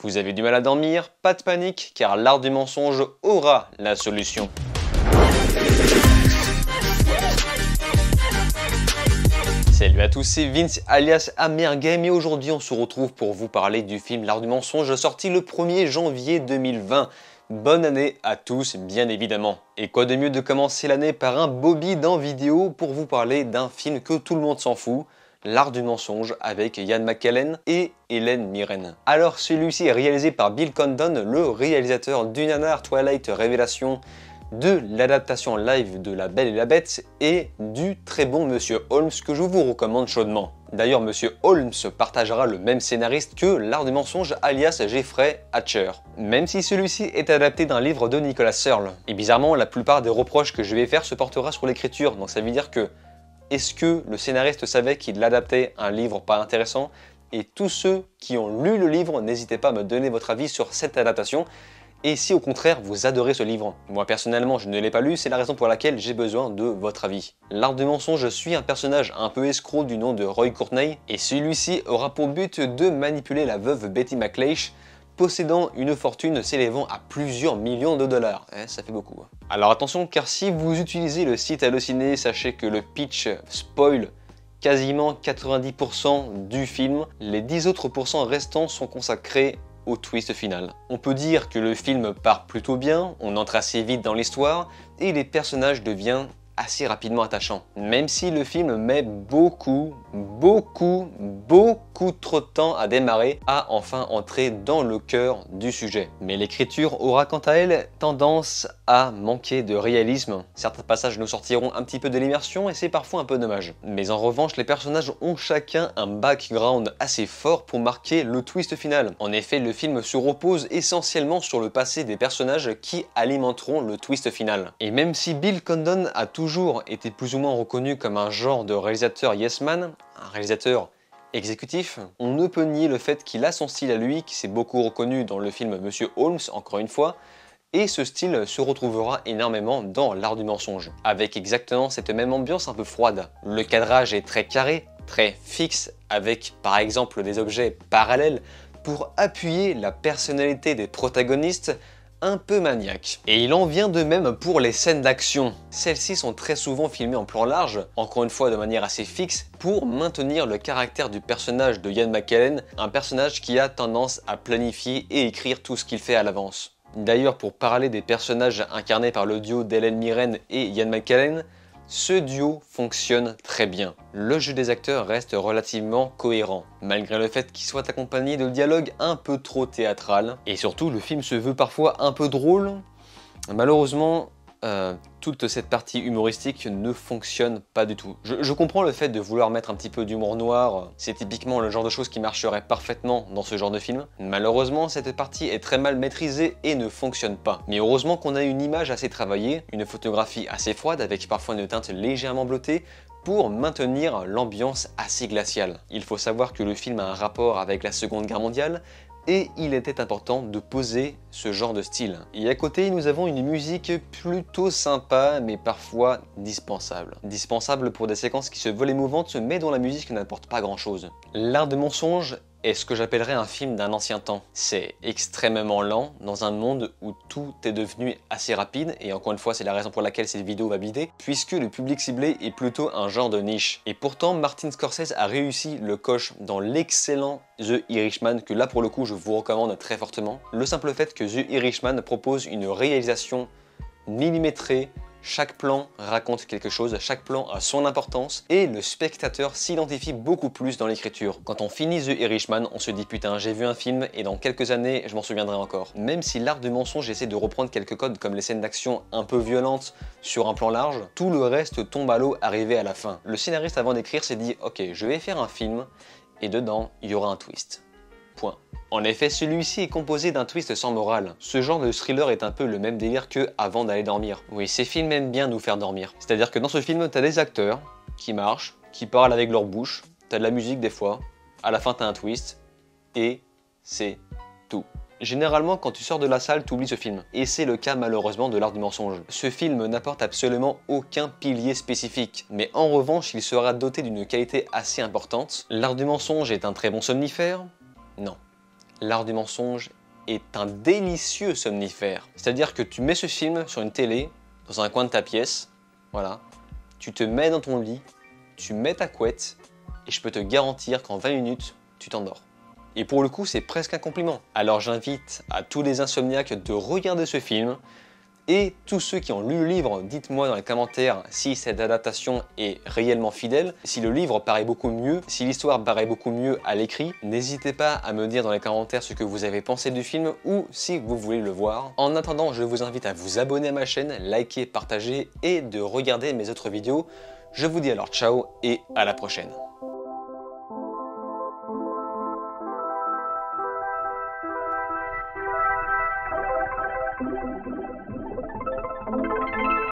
Vous avez du mal à dormir? Pas de panique, car l'art du mensonge aura la solution. Salut à tous, c'est Vince alias Amergame et aujourd'hui on se retrouve pour vous parler du film L'Art du mensonge sorti le 1er janvier 2020. Bonne année à tous, bien évidemment. Et quoi de mieux de commencer l'année par un Bobby dans vidéo pour vous parler d'un film que tout le monde s'en fout, L'Art du mensonge avec Ian McKellen et Hélène Mirren. Alors celui-ci est réalisé par Bill Condon, le réalisateur du nanar Twilight Révélation, de l'adaptation live de La Belle et la Bête et du très bon Monsieur Holmes que je vous recommande chaudement. D'ailleurs, Monsieur Holmes partagera le même scénariste que L'Art du mensonge alias Jeffrey Hatcher, même si celui-ci est adapté d'un livre de Nicholas Searle. Et bizarrement, la plupart des reproches que je vais faire se portera sur l'écriture, donc ça veut dire que est-ce que le scénariste savait qu'il adaptait un livre pas intéressant? Et tous ceux qui ont lu le livre, n'hésitez pas à me donner votre avis sur cette adaptation. Et si au contraire vous adorez ce livre, moi personnellement je ne l'ai pas lu, c'est la raison pour laquelle j'ai besoin de votre avis. L'Art du mensonge suit un personnage un peu escroc du nom de Roy Courtney, et celui-ci aura pour but de manipuler la veuve Betty McLeish, possédant une fortune s'élevant à plusieurs millions de dollars. Ça fait beaucoup. Alors attention, car si vous utilisez le site Allociné, sachez que le pitch spoil quasiment 90% du film, les 10 autres pourcents restants sont consacrés au twist final. On peut dire que le film part plutôt bien, on entre assez vite dans l'histoire et les personnages deviennent assez rapidement attachants. Même si le film met beaucoup trop de temps à démarrer, à enfin entrer dans le cœur du sujet. Mais l'écriture aura quant à elle tendance à manquer de réalisme. Certains passages nous sortiront un petit peu de l'immersion et c'est parfois un peu dommage. Mais en revanche, les personnages ont chacun un background assez fort pour marquer le twist final. En effet, le film se repose essentiellement sur le passé des personnages qui alimenteront le twist final. Et même si Bill Condon a toujours été plus ou moins reconnu comme un genre de réalisateur yes man, un réalisateur exécutif, on ne peut nier le fait qu'il a son style à lui, qui s'est beaucoup reconnu dans le film Monsieur Holmes, encore une fois, et ce style se retrouvera énormément dans L'Art du mensonge, avec exactement cette même ambiance un peu froide. Le cadrage est très carré, très fixe, avec par exemple des objets parallèles pour appuyer la personnalité des protagonistes, un peu maniaque. Et il en vient de même pour les scènes d'action. Celles-ci sont très souvent filmées en plan large, encore une fois de manière assez fixe, pour maintenir le caractère du personnage de Ian McKellen, un personnage qui a tendance à planifier et écrire tout ce qu'il fait à l'avance. D'ailleurs, pour parler des personnages incarnés par le duo d'Hélène Mirren et Ian McKellen, ce duo fonctionne très bien. Le jeu des acteurs reste relativement cohérent, malgré le fait qu'il soit accompagné de dialogues un peu trop théâtral. Et surtout, le film se veut parfois un peu drôle. Malheureusement, toute cette partie humoristique ne fonctionne pas du tout. Je comprends le fait de vouloir mettre un petit peu d'humour noir, c'est typiquement le genre de choses qui marcherait parfaitement dans ce genre de film. Malheureusement, cette partie est très mal maîtrisée et ne fonctionne pas. Mais heureusement qu'on a une image assez travaillée, une photographie assez froide avec parfois une teinte légèrement bleutée, pour maintenir l'ambiance assez glaciale. Il faut savoir que le film a un rapport avec la Seconde Guerre mondiale, et il était important de poser ce genre de style. Et à côté, nous avons une musique plutôt sympa, mais parfois dispensable. Dispensable pour des séquences qui se veulent émouvantes, mais dont la musique n'apporte pas grand-chose. L'Art du mensonge est ce que j'appellerais un film d'un ancien temps. C'est extrêmement lent dans un monde où tout est devenu assez rapide, et encore une fois c'est la raison pour laquelle cette vidéo va bider, puisque le public ciblé est plutôt un genre de niche. Et pourtant Martin Scorsese a réussi le coche dans l'excellent The Irishman, que là pour le coup je vous recommande très fortement. Le simple fait que The Irishman propose une réalisation millimétrée, chaque plan raconte quelque chose, chaque plan a son importance et le spectateur s'identifie beaucoup plus dans l'écriture. Quand on finit The Irishman, on se dit putain j'ai vu un film et dans quelques années je m'en souviendrai encore. Même si L'Art du mensonge essaie de reprendre quelques codes comme les scènes d'action un peu violentes sur un plan large, tout le reste tombe à l'eau arrivé à la fin. Le scénariste avant d'écrire s'est dit ok je vais faire un film et dedans il y aura un twist. Point. En effet, celui-ci est composé d'un twist sans morale. Ce genre de thriller est un peu le même délire que Avant d'aller dormir. Oui, ces films aiment bien nous faire dormir. C'est-à-dire que dans ce film, t'as des acteurs qui marchent, qui parlent avec leur bouche, t'as de la musique des fois, à la fin t'as un twist, et c'est tout. Généralement, quand tu sors de la salle, tu oublies ce film. Et c'est le cas malheureusement de L'Art du mensonge. Ce film n'apporte absolument aucun pilier spécifique, mais en revanche, il sera doté d'une qualité assez importante. L'Art du mensonge est un très bon somnifère? Non. L'art du mensonge est un délicieux somnifère. C'est-à-dire que tu mets ce film sur une télé, dans un coin de ta pièce, voilà, tu te mets dans ton lit, tu mets ta couette, et je peux te garantir qu'en 20 minutes, tu t'endors. Et pour le coup, c'est presque un compliment. Alors j'invite à tous les insomniaques de regarder ce film, et tous ceux qui ont lu le livre, dites-moi dans les commentaires si cette adaptation est réellement fidèle, si le livre paraît beaucoup mieux, si l'histoire paraît beaucoup mieux à l'écrit. N'hésitez pas à me dire dans les commentaires ce que vous avez pensé du film ou si vous voulez le voir. En attendant, je vous invite à vous abonner à ma chaîne, liker, partager et de regarder mes autres vidéos. Je vous dis alors ciao et à la prochaine.